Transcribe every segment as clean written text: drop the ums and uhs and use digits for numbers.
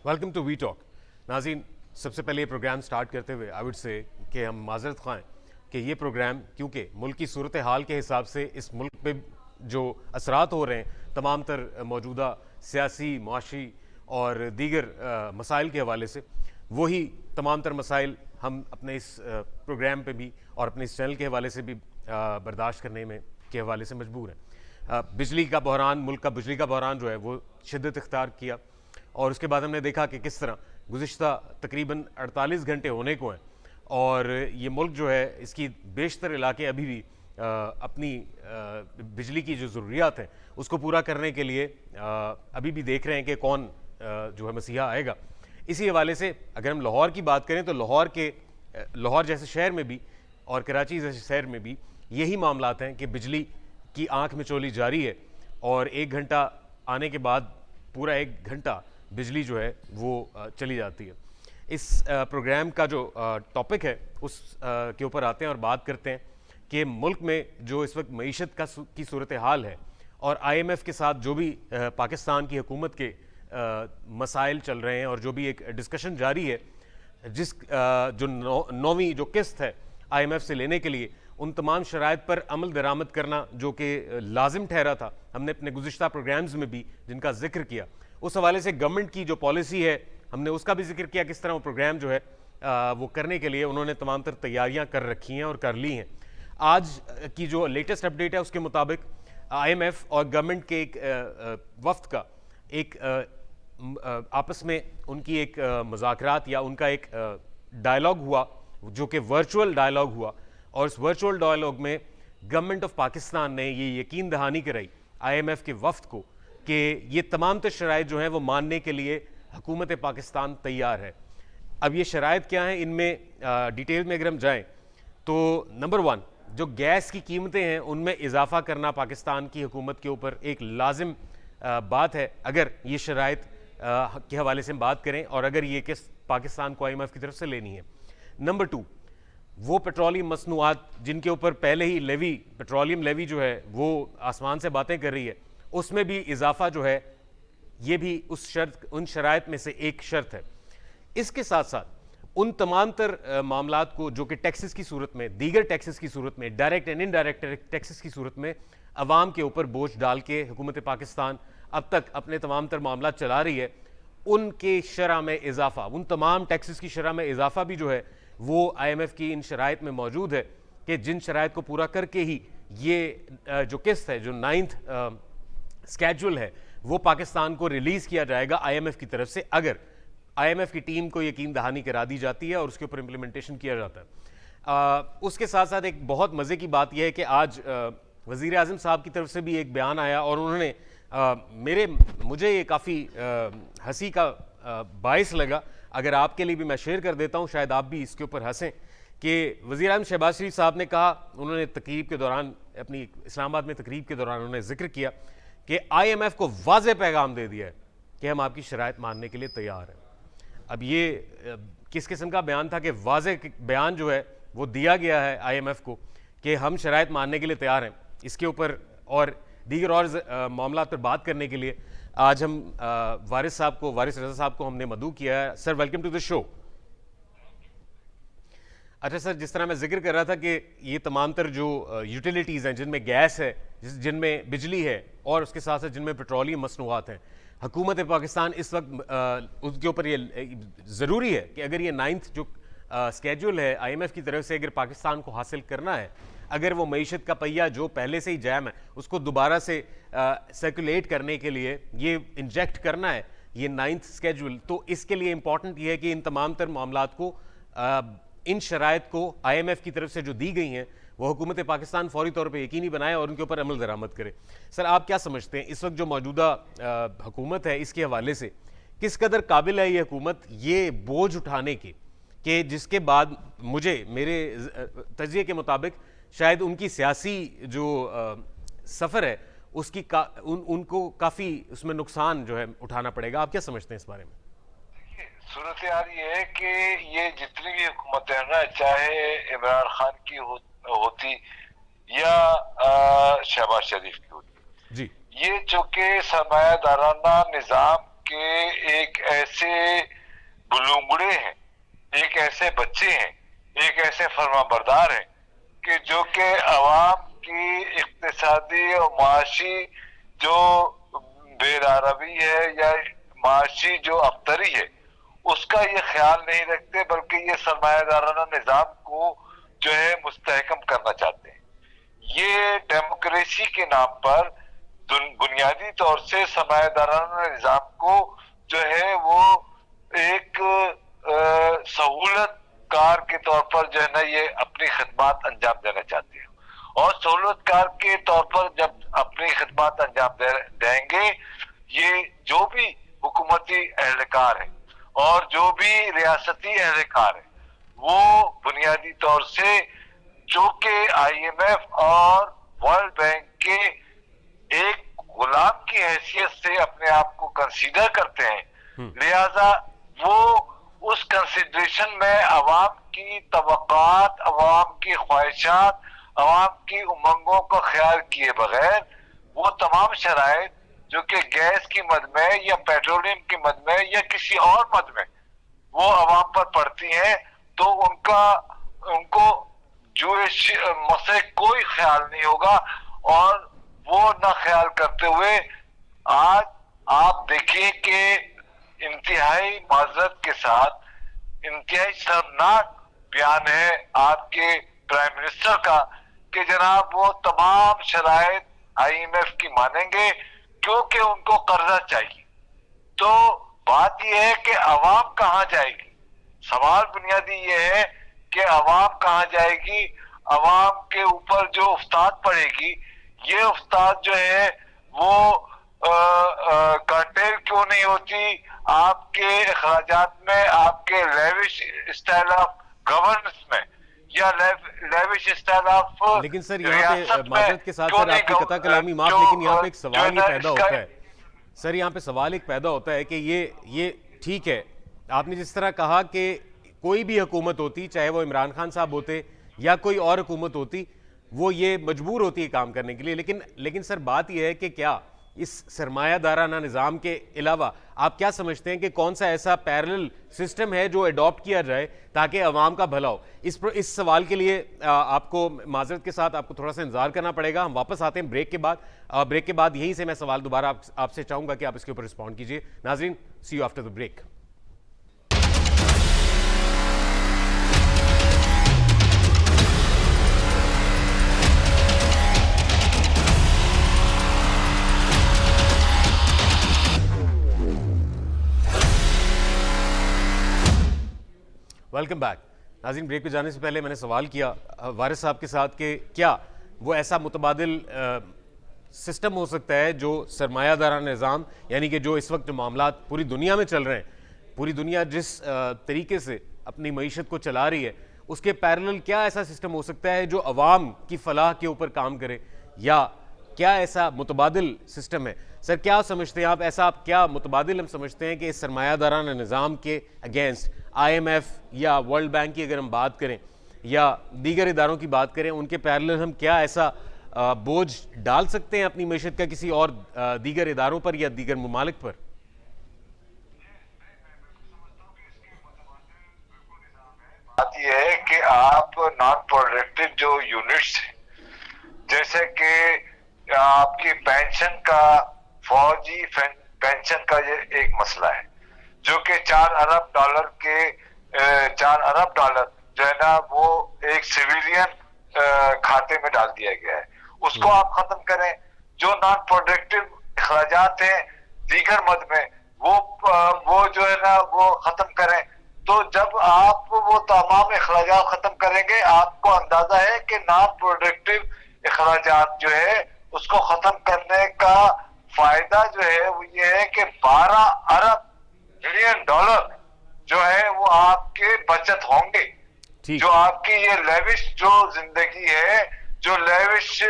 Welcome to we talk. नाज़रीन, सबसे पहले ये प्रोग्राम स्टार्ट करते हुए आई वुड से कि हम माजरत ख़्वाह कि ये प्रोग्राम क्योंकि मुल्क की सूरत हाल के हिसाब से इस मुल्क पे जो असरात हो रहे हैं तमाम तर मौजूदा सियासी, माशी और दीगर मसाइल के हवाले से, वही तमाम तर मसाइल हम अपने इस प्रोग्राम पे भी और अपने इस चैनल के हवाले से भी बर्दाश्त करने में के हवाले से मजबूर हैं। बिजली का बहरान, मुल्क का बिजली का बहरान जो है वो शिद्दत इख्तियार किया और उसके बाद हमने देखा कि किस तरह गुज़िश्ता तकरीबन 48 घंटे होने को हैं और ये मुल्क जो है इसकी बेशतर इलाके अभी भी अपनी बिजली की जो ज़रूरियात हैं उसको पूरा करने के लिए अभी भी देख रहे हैं कि कौन जो है मसीहा आएगा। इसी हवाले से अगर हम लाहौर की बात करें तो लाहौर जैसे शहर में भी और कराची जैसे शहर में भी यही मामलात हैं कि बिजली की आंख मिचौली जारी है और 1 घंटा आने के बाद पूरा 1 घंटा बिजली जो है वो चली जाती है। इस प्रोग्राम का जो टॉपिक है उस के ऊपर आते हैं और बात करते हैं कि मुल्क में जो इस वक्त मईशत की सूरत हाल है और IMF के साथ जो भी पाकिस्तान की हुकूमत के मसाइल चल रहे हैं और जो भी एक डिस्कशन जारी है, जो नौवीं जो किस्त है IMF से लेने के लिए, उन तमाम शराइत पर अमल दरामद करना जो कि लाजिम ठहरा था, हमने अपने गुज़िश्ता प्रोग्राम्स में भी जिनका जिक्र किया, उस हवाले से गवर्नमेंट की जो पॉलिसी है हमने उसका भी जिक्र किया, किस तरह वो प्रोग्राम जो है वो करने के लिए उन्होंने तमाम तर तैयारियां कर रखी हैं और कर ली हैं। आज की जो लेटेस्ट अपडेट है उसके मुताबिक IMF और गवर्नमेंट के एक वफ्द का एक आपस में उनकी एक मुज़ाकरात या उनका एक डायलॉग हुआ जो कि वर्चुअल डायलॉग हुआ और इस वर्चुअल डायलॉग में गवर्नमेंट ऑफ पाकिस्तान ने ये यकीन दहानी कराई IMF के वफ्द को कि ये तमाम तर शराइत जो हैं वो मानने के लिए हुकूमत पाकिस्तान तैयार है। अब ये शराइत क्या हैं, इनमें डिटेल में अगर हम जाएँ तो नंबर 1, जो गैस की कीमतें हैं उनमें इजाफा करना पाकिस्तान की हुकूमत के ऊपर एक लाजिम बात है अगर ये शराइत के हवाले से हम बात करें और अगर ये किस पाकिस्तान को IMF की तरफ से लेनी है। नंबर 2, वो पेट्रोलियम मसनूआत जिनके ऊपर पहले ही लेवी, पेट्रोलियम लेवी जो है वो आसमान से बातें कर रही है, उसमें भी इजाफा जो है ये भी उन शराइत में से एक शर्त है। इसके साथ साथ उन तमाम तर मामलात को जो कि टैक्सेस की सूरत में, दीगर टैक्सेस की सूरत में, डायरेक्ट एंड इनडायरेक्ट टैक्सेस की सूरत में अवाम के ऊपर बोझ डाल के हुकूमत पाकिस्तान अब तक अपने तमाम तर मामलात चला रही है, उनके शरह में इजाफा, उन तमाम टैक्सेस की शरह में इजाफा भी जो है वो IMF की इन शराइत में मौजूद है कि जिन शराइत को पूरा करके ही ये जो किस्त है, जो 9th स्केड्यूल है, वो पाकिस्तान को रिलीज़ किया जाएगा IMF की तरफ से अगर IMF की टीम को यकीन दहानी करा दी जाती है और उसके ऊपर इम्प्लीमेंटेशन किया जाता है। उसके साथ साथ एक बहुत मज़े की बात यह है कि आज वज़ीर आज़म साहब की तरफ से भी एक बयान आया और उन्होंने मुझे ये काफ़ी हंसी का बायस लगा, अगर आपके लिए भी मैं शेयर कर देता हूँ, शायद आप भी इसके ऊपर हंसें, कि वज़ीर आज़म शहबाज शरीफ साहब ने कहा, उन्होंने तकरीब के दौरान, अपनी इस्लामाबाद में तकरीब के दौरान उन्होंने जिक्र किया कि IMF को वाज़ेह पैगाम दे दिया है कि हम आपकी शराइत मानने के लिए तैयार हैं। अब ये किस किस्म का बयान था कि वाज़ेह बयान जो है वो दिया गया है IMF को कि हम शराइत मानने के लिए तैयार हैं। इसके ऊपर और दीगर और मामलात पर बात करने के लिए आज हम वारिस रज़ा साहब को हमने मदऊ किया है। Sir, welcome to the show. अच्छा सर, जिस तरह मैं जिक्र कर रहा था कि ये तमाम तर जो यूटिलिटीज़ हैं जिनमें गैस है, जिनमें बिजली है और उसके साथ साथ जिनमें पेट्रोलियम मसनूआत हैं, हुकूमत पाकिस्तान इस वक्त उसके ऊपर ये ज़रूरी है कि अगर ये 9th जो स्केड्यूल है IMF की तरफ से अगर पाकिस्तान को हासिल करना है, अगर वो मईशत का पहिया जो पहले से ही जैम है उसको दोबारा से सर्कुलेट करने के लिए ये इंजेक्ट करना है ये 9th स्केड्यूल, तो इसके लिए इम्पॉर्टेंट ये है कि इन तमाम तर मामलात को, इन शराइत को IMF की तरफ से जो दी गई हैं वो हुकूमत पाकिस्तान फौरी तौर पे यकीनी बनाए और उनके ऊपर अमल दरामद करे। सर, आप क्या समझते हैं इस वक्त जो मौजूदा हुकूमत है इसके हवाले से किस कदर काबिल है ये हुकूमत ये बोझ उठाने की, कि जिसके बाद मेरे तजिए के मुताबिक शायद उनकी सियासी जो सफ़र है उसकी उनको काफ़ी उसमें नुकसान जो है उठाना पड़ेगा। आप क्या समझते हैं इस बारे में? सूरत हाल ये है कि ये जितनी भी हुकूमत है ना, चाहे इमरान खान की होती या शहबाज शरीफ की होती जी, ये चूंकि सरमायादाराना निज़ाम کے ایک ایسے بلونگڑے ہیں، ایک ایسے بچے ہیں، ایک ایسے فرما بردار ہیں کہ جو کہ عوام کی اقتصادی اور معاشی جو بے روی ہے یا معاشی جو افطری ہے اس کا یہ خیال نہیں رکھتے، بلکہ یہ سرمایہ دارانہ نظام کو جو ہے مستحکم کرنا چاہتے ہیں۔ یہ ڈیموکریسی کے نام پر بنیادی طور سے سرمایہ دارانہ نظام کو جو ہے وہ ایک سہولت کار کے طور پر جو ہے نا یہ اپنی خدمات انجام دینا چاہتے ہیں، اور سہولت کار کے طور پر جب اپنی خدمات انجام دیں گے یہ جو بھی حکومتی اہلکار ہیں اور جو بھی ریاستی اہلکار ہیں وہ بنیادی طور سے جو کہ آئی ایم ایف اور ورلڈ بینک کے ایک غلام کی حیثیت سے اپنے آپ کو کنسیڈر کرتے ہیں، لہذا وہ اس کنسیڈریشن میں عوام کی توقعات، عوام کی خواہشات، عوام کی امنگوں کا خیال کیے بغیر وہ تمام شرائط جو کہ گیس کی مد میں یا پیٹرولیم کی مد میں یا کسی اور مد میں وہ عوام پر پڑتی ہیں تو ان کو جو اس مسئلے کوئی خیال نہیں ہوگا، اور وہ نہ خیال کرتے ہوئے آج آپ دیکھیے کہ انتہائی معذرت کے ساتھ انتہائی شرمناک بیان ہے آپ کے پرائم منسٹر کا کہ جناب وہ تمام شرائط آئی ایم ایف کی مانیں گے کیونکہ ان کو قرضہ چاہیے۔ تو بات یہ ہے کہ عوام کہاں جائے گی؟ سوال بنیادی یہ ہے کہ عوام کہاں جائے گی؟ عوام کے اوپر جو افتاد پڑے گی، یہ افتاد جو ہے وہ کرٹیل کیوں نہیں ہوتی آپ کے اخراجات میں، آپ کے لیوش اسٹائل آف گورننس میں یا لیوش اسٹائل آف لیکن سر یہاں پہ معذرت کے ساتھ سر آپ کی قطع کلامی معاف، لیکن یہاں پہ ایک سوال یہ پیدا ہوتا ہے سر، یہاں پہ سوال ایک پیدا ہوتا ہے کہ یہ ٹھیک ہے آپ نے جس طرح کہا کہ کوئی بھی حکومت ہوتی، چاہے وہ عمران خان صاحب ہوتے یا کوئی اور حکومت ہوتی، وہ یہ مجبور ہوتی ہے کام کرنے کے لیے، لیکن سر بات یہ ہے کہ کیا اس سرمایہ دارانہ نظام کے علاوہ آپ کیا سمجھتے ہیں کہ کون سا ایسا پیرلل سسٹم ہے جو اڈاپٹ کیا جائے تاکہ عوام کا بھلا ہو؟ اس سوال کے لیے آپ کو معذرت کے ساتھ آپ کو تھوڑا سا انتظار کرنا پڑے گا، ہم واپس آتے ہیں بریک کے بعد یہیں سے میں سوال دوبارہ آپ سے چاہوں گا کہ آپ اس کے اوپر رسپونڈ کیجئے۔ ناظرین، see you after the break. Welcome back. ناظرین، بریک پہ جانے سے پہلے میں نے سوال کیا وارث صاحب کے ساتھ کہ کیا وہ ایسا متبادل سسٹم ہو سکتا ہے جو سرمایہ دارانہ نظام، یعنی کہ جو اس وقت معاملات پوری دنیا میں چل رہے ہیں، پوری دنیا جس طریقے سے اپنی معیشت کو چلا رہی ہے، اس کے پیرلل کیا ایسا سسٹم ہو سکتا ہے جو عوام کی فلاح کے اوپر کام کرے، یا کیا ایسا متبادل سسٹم ہے؟ سر کیا سمجھتے ہیں آپ کیا متبادل ہم سمجھتے ہیں کہ اس سرمایہ دارانہ نظام کے اگینسٹ آئی ایم ایف یا ورلڈ بینک کی اگر ہم بات کریں یا دیگر اداروں کی بات کریں، ان کے پیرلل ہم کیا ایسا بوجھ ڈال سکتے ہیں اپنی معیشت کا کسی اور دیگر اداروں پر یا دیگر ممالک پر؟ بات یہ ہے کہ آپ نان پروڈکٹیو جو یونٹس ہیں، جیسے کہ آپ کی پینشن کا، فوجی پینشن کا یہ ایک مسئلہ ہے جو کہ $4 ارب جو ہے نا وہ ایک سویلین کھاتے میں ڈال دیا گیا ہے، اس کو آپ ختم کریں۔ جو نان پروڈکٹیو اخراجات ہیں دیگر مد میں وہ جو ہے نا وہ ختم کریں۔ تو جب آپ وہ تمام اخراجات ختم کریں گے، آپ کو اندازہ ہے کہ نان پروڈکٹیو اخراجات جو ہے اس کو ختم کرنے کا فائدہ جو ہے وہ یہ ہے کہ $12 ارب جو ہے وہ آپ کے بچت ہوں گے۔ جو آپ کی یہ لیوش جو زندگی ہے، جو لیوش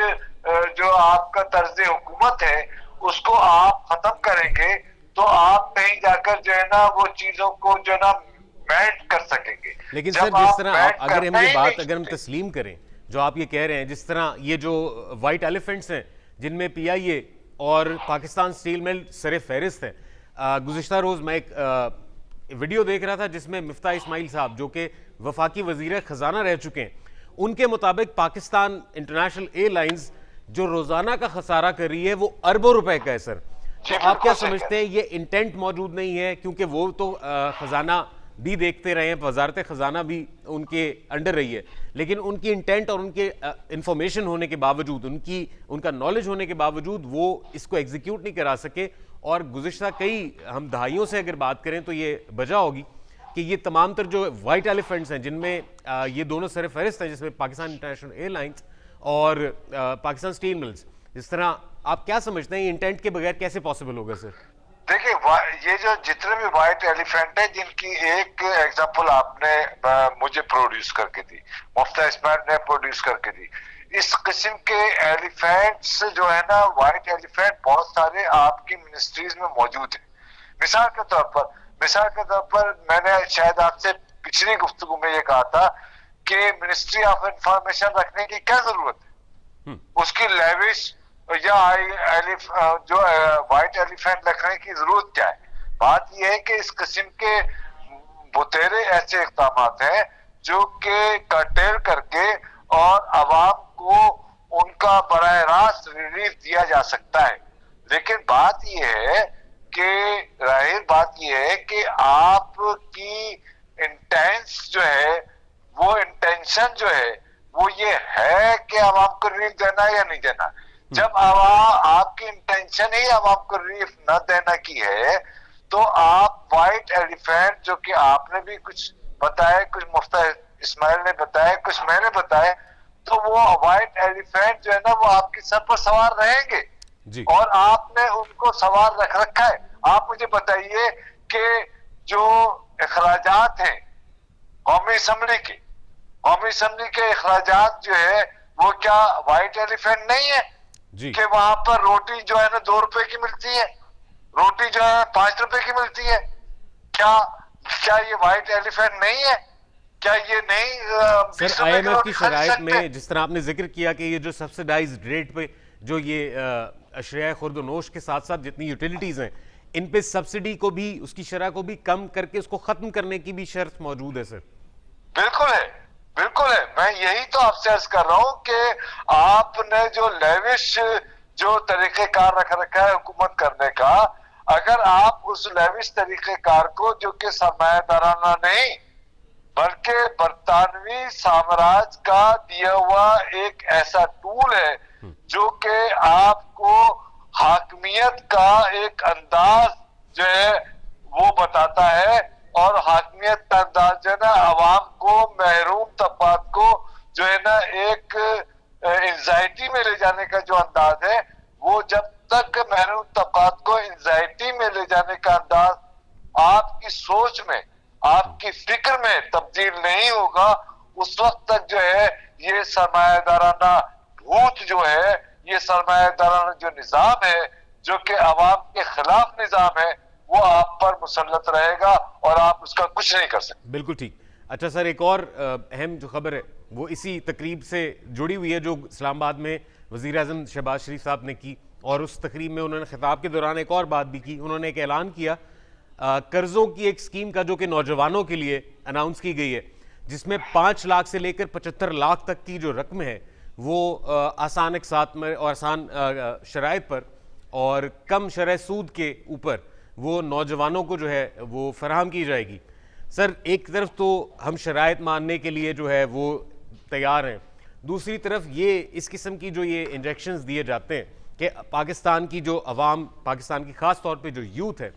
جو آپ کا طرز حکومت ہے، اس کو آپ ختم کریں گے تو آپ کہیں جا کر جو ہے نا وہ چیزوں کو جو ہے نا مینٹ کر سکیں گے۔ لیکن سر جس طرح اگر ہم یہ بات اگر ہم تسلیم کریں جو آپ یہ کہہ رہے ہیں، جس طرح یہ جو وائٹ ایلیفنٹس ہیں جن میں پی آئی اے اور پاکستان سٹیل مل سر فہرست ہیں، गुज़िश्ता रोज़ मैं एक वीडियो देख रहा था जिसमें मिफ्ता इस्माइल साहब जो कि वफाकी वज़ीर ख़जाना रह चुके हैं, उनके मुताबिक पाकिस्तान इंटरनेशनल एयरलाइंस जो रोज़ाना का खसारा कर रही है वो अरबों रुपए का है सर। तो आप क्या समझते हैं ये इंटेंट मौजूद नहीं है, क्योंकि वो तो ख़जाना भी देखते रहे हैं, वजारत ख़जाना भी उनके अंडर रही है, लेकिन उनकी इंटेंट और उनके इंफॉर्मेशन होने के बावजूद, उनका नॉलेज होने के बावजूद वो इसको एग्जीक्यूट नहीं करा सके। और गुज़िश्ता कई हम दहाइयों से अगर बात करें तो ये वजह होगी कि ये तमाम तर जो वाइट एलिफेंट्स हैं जिनमें ये दोनों सर फहरिस्त हैं, जिसमें पाकिस्तान इंटरनेशनल एयरलाइंस और पाकिस्तान स्टील मिल्स, जिस तरह आप क्या समझते हैं इंटेंट के बगैर कैसे पॉसिबल होगा सर? देखिए, ये जो जितने भी व्हाइट एलिफेंट है, जिनकी एक एग्जांपल आपने मुझे प्रोड्यूस करके दी, मुफ्ता इस्माइल ने प्रोड्यूस करके दी, इस किस्म के एलिफेंट्स जो है ना, व्हाइट एलिफेंट बहुत सारे आपकी मिनिस्ट्रीज में मौजूद है। मिसाल के तौर पर मैंने शायद आपसे पिछली गुफ्तगू में ये कहा था कि मिनिस्ट्री ऑफ इंफॉर्मेशन रखने की क्या जरूरत है, उसकी लेविश या जो व्हाइट एलिफेंट रखने की जरूरत क्या है। बात यह है कि इस किस्म के बुतेरे ऐसे इक़दामात हैं जो कि कर्टेल करके और आवाम को उनका बराह रास्त रिलीफ दिया जा सकता है। लेकिन बात यह है कि जाहिर बात यह है कि आपकी इंटेंस जो है, वो इंटेंशन जो है वो ये है कि आवाम को रिलीफ देना है या नहीं देना। जब आपकी इंटेंशन ही आवाम को रिलीफ न देना की है, तो आप व्हाइट एलिफेंट जो कि आपने भी कुछ बताया, कुछ मुफ्ता इस्माइल ने बताया, कुछ मैंने बताया, तो वो व्हाइट एलिफेंट जो है ना, वो आपके सर पर सवार रहेंगे जी। और आपने उनको सवार रख रखा है। आप मुझे बताइए कि जो अखराजात हैं कौमी असम्बली के अखराजात जो है, वो क्या व्हाइट एलिफेंट नहीं है कि वहां पर रोटी जो है ना 2 रुपए की मिलती है, रोटी जो है 5 रुपए की मिलती है। क्या ये व्हाइट एलिफेंट नहीं है? क्या ये नहीं सर IMF की शराइत में, जिस तरह आपने जिक्र किया कि ये जो सब्सिडाइज्ड रेट पे जो ये अशरिया खुर्द-ओ-नोश के साथ साथ जितनी यूटिलिटीज हैं, इन पे सब्सिडी को भी, उसकी शरह को भी कम करके उसको खत्म करने की भी शर्त मौजूद है सर। बिल्कुल है। मैं यही तो आपसे अर्ज कर रहा हूं कि आपने जो लेविश जो तरीकेकार रख रखा है हुकूमत करने का, अगर आप उस लेविश तरीकेकार को, जो कि सरमायादाराना नहीं बल्कि बरतानवी साम्राज्य का दिया हुआ एक ऐसा टूल है जो कि आपको हाकमियत का एक अंदाज जो है वो बताता है, और हाकमियत का अंदाज जो है ना, आवाम को, महरूम तबकात को जो है ना एक एंजाइटी में ले जाने का जो अंदाज है, वो जब तक महरूम तबकात को एंजाइटी में ले जाने का अंदाज आपकी सोच में, आपकी फिक्र में तब्दील नहीं होगा, उस वक्त तक जो है ये सरमायादाराना भूत जो है, ये सरमायादाराना जो निजाम है, जो कि आवाम के खिलाफ निजाम है, वो आप पर मुसल्लत रहेगा और आप उसका कुछ नहीं कर सकते। बिल्कुल ठीक। अच्छा सर, एक और अहम जो खबर है वो इसी तकरीब से जुड़ी हुई है जो इस्लामाबाद में वज़ीर आज़म शहबाज शरीफ साहब ने की, और उस तकरीब में उन्होंने खिताब के दौरान एक और बात भी की। उन्होंने एक ऐलान किया कर्ज़ों की एक स्कीम का, जो कि नौजवानों के लिए अनाउंस की गई है, जिसमें 5 लाख से लेकर 75 लाख तक की जो रकम है वो आसान अक़सात में और आसान शराइत पर और कम शरह सूद के ऊपर वो नौजवानों को जो है वो फराहम की जाएगी। सर, एक तरफ तो हम शराइत मानने के लिए जो है वो तैयार हैं, दूसरी तरफ ये इस किस्म की जो ये इंजेक्शंस दिए जाते हैं कि पाकिस्तान की जो अवाम, पाकिस्तान की ख़ास तौर पे जो यूथ है,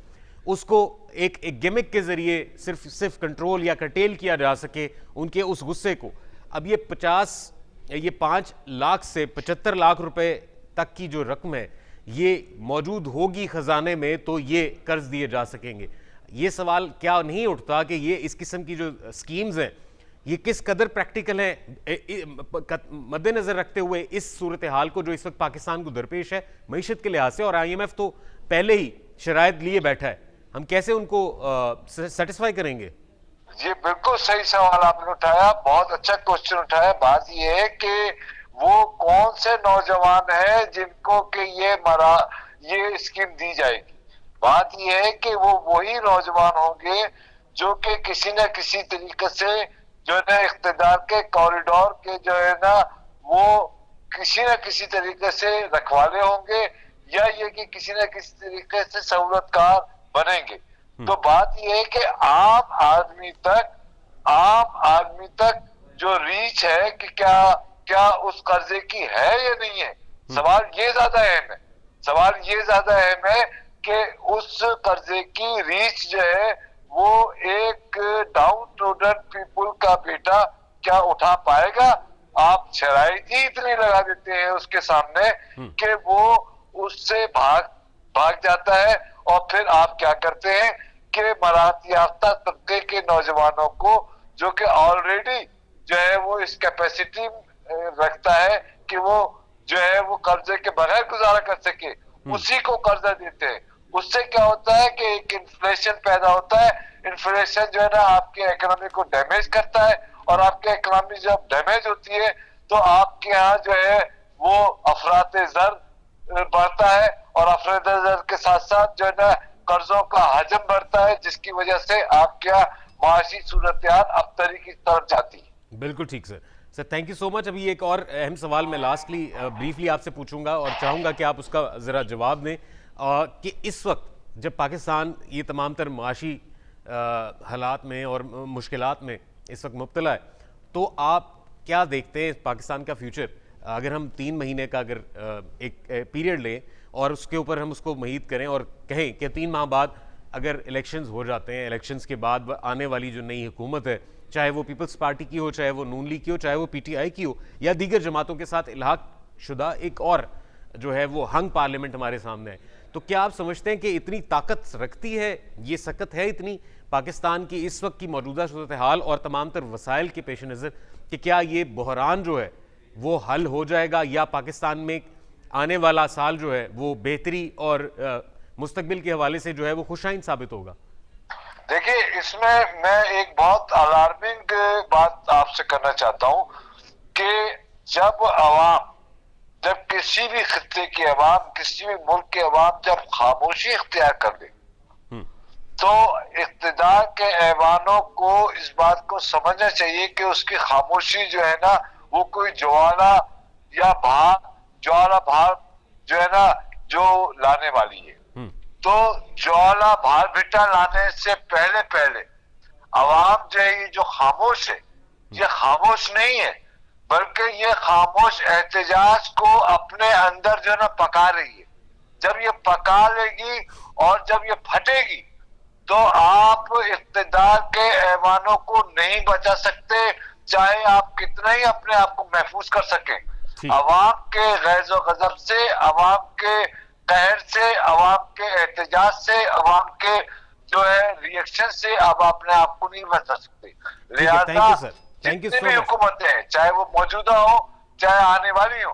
उसको एक गिमिक के ज़रिए सिर्फ कंट्रोल या कर्टेल किया जा सके उनके उस गुस्से को। अब ये 5 लाख से 75 लाख रुपए तक की जो रकम है ये मौजूद होगी ख़जाने में, तो ये कर्ज दिए जा सकेंगे। ये सवाल क्या नहीं उठता कि ये इस किस्म की जो स्कीम्स हैं ये किस कदर प्रैक्टिकल हैं, मद्देनज़र रखते हुए इस सूरत हाल को जो इस वक्त पाकिस्तान को दरपेश है मईशत के लिहाज से, और IMF तो पहले ही शराइत लिए बैठा है, हम कैसे उनको सेटिस्फाई करेंगे? जी बिल्कुल सही सवाल आपने उठाया, बहुत अच्छा क्वेश्चन उठाया। बात यह है कि वो कौन से नौजवान हैं जिनको कि ये स्कीम दी जाएगी। بات یہ ہے کہ وہ وہی نوجوان ہوں گے جو کہ کسی نہ کسی طریقے سے جو ہے نا اقتدار کے کوریڈور کے جو ہے نا وہ کسی نہ کسی طریقے سے رکھوالے ہوں گے یا یہ کہ کسی نہ کسی طریقے سے سہولت کار بنیں گے. تو بات یہ ہے کہ عام آدمی تک جو ریچ ہے کہ کیا اس قرضے کی ہے یا نہیں ہے. سوال یہ زیادہ اہم ہے کہ اس قرضے کی ریچ جو ہے وہ ایک ڈاؤن ٹروڈن پیپل کا بیٹا کیا اٹھا پائے گا. آپ شرائط ہی اتنی لگا دیتے ہیں اس کے سامنے کہ وہ اس سے بھاگ جاتا ہے, اور پھر آپ کیا کرتے ہیں کہ مراحت یافتہ طبقے کے نوجوانوں کو جو کہ آلریڈی جو ہے وہ اس کیپیسٹی رکھتا ہے کہ وہ جو ہے وہ قرضے کے بغیر گزارا کر سکے, اسی کو قرضہ دیتے ہیں. اس سے کیا ہوتا ہے کہ ایک انفلیشن پیدا ہوتا ہے. انفلیشن جو ہے نا آپ کے اکنامی کو ڈیمیج کرتا ہے, اور آپ کے اکنامی جب ڈیمیج ہوتی ہے تو آپ کے ہاں جو ہے وہ افراط زر بڑھتا ہے, اور افراط زر کے ساتھ ساتھ جو ہے نا قرضوں کا حجم بڑھتا ہے, جس کی وجہ سے آپ کیا معاشی صورتحال ابتری کی طرف جاتی ہے. بالکل ٹھیک سر تھینک یو سو مچ. ابھی ایک اور اہم سوال میں لاسٹلی بریفلی آپ سے پوچھوں گا اور چاہوں گا کہ آپ اس کا ذرا جواب دیں کہ اس وقت جب پاکستان یہ تمام تر معاشی حالات میں اور مشکلات میں اس وقت مبتلا ہے, تو آپ کیا دیکھتے ہیں پاکستان کا فیوچر؟ اگر ہم 3 مہینے کا اگر ایک پیریڈ لیں اور اس کے اوپر ہم اس کو محیط کریں اور کہیں کہ 3 ماہ بعد اگر الیکشنز ہو جاتے ہیں, الیکشنز کے بعد آنے والی جو نئی حکومت ہے, چاہے وہ پیپلز پارٹی کی ہو, چاہے وہ نون لیگ کی ہو, چاہے وہ پی ٹی آئی کی ہو, یا دیگر جماعتوں کے ساتھ الحاق شدہ ایک اور جو ہے وہ ہنگ پارلیمنٹ ہمارے سامنے ہے, تو کیا آپ سمجھتے ہیں کہ اتنی طاقت رکھتی ہے, یہ سکت ہے اتنی پاکستان کی اس وقت کی موجودہ صورتحال اور تمام تر وسائل کے پیش نظر کہ کیا یہ بحران جو ہے وہ حل ہو جائے گا, یا پاکستان میں آنے والا سال جو ہے وہ بہتری اور مستقبل کے حوالے سے جو ہے وہ خوشائند ثابت ہوگا؟ دیکھیں, اس میں ایک بہت الارمنگ بات آپ سے کرنا چاہتا ہوں کہ جب کسی بھی خطے کی عوام, کسی بھی ملک کے عوام جب خاموشی اختیار کر لے تو اقتدار کے ایوانوں کو اس بات کو سمجھنا چاہیے کہ اس کی خاموشی جو ہے نا وہ کوئی جوالا بھار جو ہے نا جو لانے والی ہے. تو جوالا بھار بھٹا لانے سے پہلے عوام جو ہے یہ جو خاموش ہے, یہ خاموش نہیں ہے بلکہ یہ خاموش احتجاج کو اپنے اندر جو ہے نا پکا رہی ہے. جب یہ پکا لے گی اور جب یہ پھٹے گی تو آپ اقتدار کے ایوانوں کو نہیں بچا سکتے, چاہے آپ کتنا ہی اپنے آپ کو محفوظ کر سکیں. عوام کے غیظ و غضب سے, عوام کے قہر سے, عوام کے احتجاج سے, عوام کے جو ہے ریئیکشن سے آپ اپنے آپ کو نہیں بچا سکتے. لہذا جتنی بھی حکومتیں ہیں, چاہے وہ موجودہ ہو چاہے آنے والی ہو.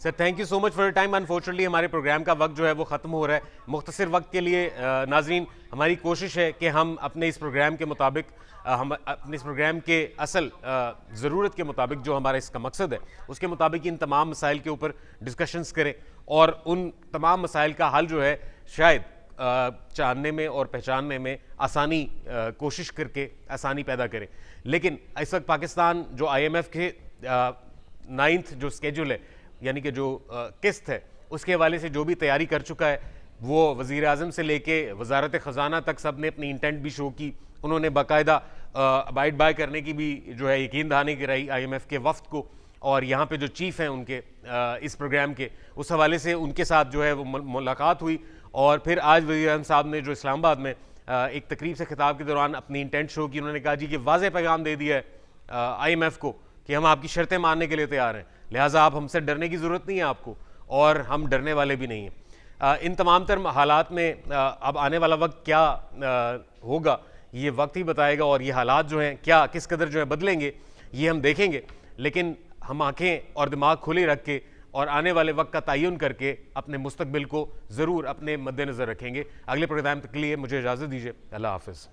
Sir thank you so much for your time. Unfortunately ہمارے پروگرام کا وقت جو ہے وہ ختم ہو رہا ہے. مختصر وقت کے لیے ناظرین ہماری کوشش ہے کہ ہم اپنے اس پروگرام کے مطابق, ہم اپنے اس پروگرام کے اصل ضرورت کے مطابق جو ہمارا اس کا مقصد ہے اس کے مطابق ان تمام مسائل کے اوپر ڈسکشنز کریں اور ان تمام مسائل کا حل جو ہے شاید جاننے میں اور پہچاننے میں آسانی کوشش کر کے آسانی پیدا کریں. لیکن اس وقت پاکستان جو آئی ایم ایف کے 9th جو اسکیجول ہے, یعنی کہ جو قسط ہے, اس کے حوالے سے جو بھی تیاری کر چکا ہے, وہ وزیر اعظم سے لے کے وزارت خزانہ تک سب نے اپنی انٹینٹ بھی شو کی. انہوں نے باقاعدہ ابائڈ بائی کرنے کی بھی جو ہے یقین دہانی کرائی آئی ایم ایف کے وفد کو, اور یہاں پہ جو چیف ہیں ان کے اس پروگرام کے, اس حوالے سے ان کے ساتھ جو ہے وہ ملاقات ہوئی. اور پھر آج وزیر اعظم صاحب نے جو اسلام آباد میں ایک تقریب سے خطاب کے دوران اپنی انٹینٹ شو کی, انہوں نے کہا جی کہ واضح پیغام دے دیا ہے آئی ایم ایف کو کہ ہم آپ کی شرطیں ماننے کے لیے تیار ہیں, لہٰذا آپ ہم سے ڈرنے کی ضرورت نہیں ہے آپ کو, اور ہم ڈرنے والے بھی نہیں ہیں. ان تمام تر حالات میں اب آنے والا وقت کیا ہوگا یہ وقت ہی بتائے گا, اور یہ حالات جو ہیں کیا کس قدر جو ہے بدلیں گے یہ ہم دیکھیں گے. لیکن ہم آنکھیں اور دماغ کھلے رکھ کے اور آنے والے وقت کا تعین کر کے اپنے مستقبل کو ضرور اپنے مد نظر رکھیں گے. اگلے پروگرام کے لیے مجھے اجازت دیجیے. اللہ حافظ.